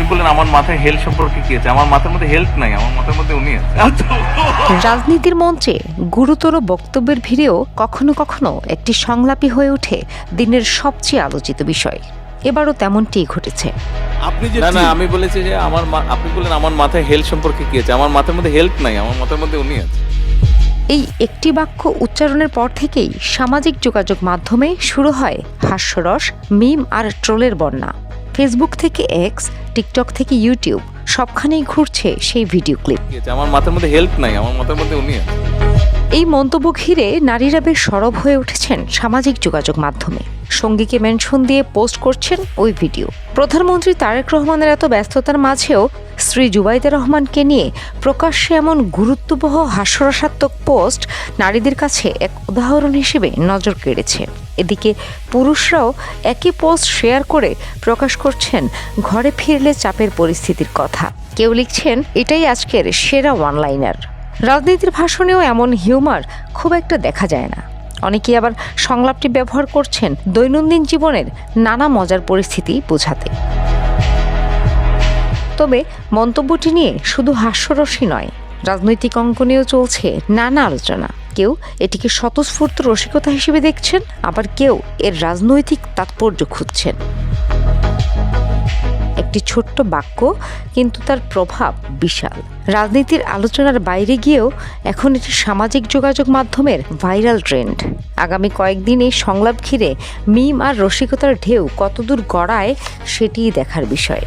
আপনি বললেন আমার মাথায় হেলথ সম্পর্কে কি আছে, আমার মাথার মধ্যে হেলথ নাই, আমার মাথার মধ্যে উনি আছে। রাজনীতির মঞ্চে গুরুতর বক্তব্যের ভিড়েও কখনো কখনো একটি সংলাপী হয়ে ওঠে দিনের সবচেয়ে আলোচিত বিষয়। এবারও তেমনটিই ঘটেছে। আপনি যে না আমি বলেছি যে আপনি বললেন আমার মাথায় হেলথ সম্পর্কে কি আছে, আমার মাথার মধ্যে হেলথ নাই, আমার মাথার মধ্যে উনি আছে। এই একটি বাক্য উচ্চারণের পর থেকেই সামাজিক যোগাযোগ মাধ্যমে শুরু হয় হাস্যরস, মিম আর ট্রোলের বন্যা। ফেসবুক থেকে এক্স, টিকটক থেকে ইউটিউব, সবখানেই ঘুরছে সেই ভিডিও ক্লিপ। কি আছে, আমার মাথার মধ্যে হেলথ নাই, আমার মাথার মধ্যে উনি আছে। এই মন্তব্য ঘিরে নারীরা বেশ সরব হয়ে উঠেছেন সামাজিক যোগাযোগ মাধ্যমে। সঙ্গীকে মেনশন দিয়ে পোস্ট করছেন ওই ভিডিও। প্রধানমন্ত্রী তারেক রহমানের এত ব্যস্ততার মাঝেও স্ত্রী জুবাইদা রহমানকে নিয়ে প্রকাশ্যে এমন গুরুত্ববহ হাস্যরসাত্মক পোস্ট নারীদের কাছে এক উদাহরণ হিসেবে নজর কেড়েছে। এদিকে পুরুষরাও একই পোস্ট শেয়ার করে প্রকাশ করছেন ঘরে ফিরলে চাপের পরিস্থিতির কথা। কেউ লিখছেন এটাই আজকের সেরা ওয়ানলাইনার। রাজনীতির ভাষণেও এমন হিউমার খুব একটা দেখা যায় না। অনেকেই আবার সংলাপটি ব্যবহার করছেন দৈনন্দিন জীবনের নানা মজার পরিস্থিতি বোঝাতে। তবে মন্তব্যটি নিয়ে শুধু হাস্যরসই নয়, রাজনৈতিক অঙ্কনেও চলছে নানা আলোচনা। কেউ এটিকে স্বতঃস্ফূর্ত রসিকতা হিসেবে দেখছেন, আবার কেউ এর রাজনৈতিক তাৎপর্য খুঁজছেন। একটি ছোট্ট বাক্য, কিন্তু তার প্রভাব বিশাল। রাজনীতির আলোচনার বাইরে গিয়েও এখন এটি সামাজিক যোগাযোগ মাধ্যমের ভাইরাল ট্রেন্ড। আগামী কয়েকদিন এই সংলাপ ঘিরে মিম আর রসিকতার ঢেউ কতদূর গড়ায় সেটিই দেখার বিষয়।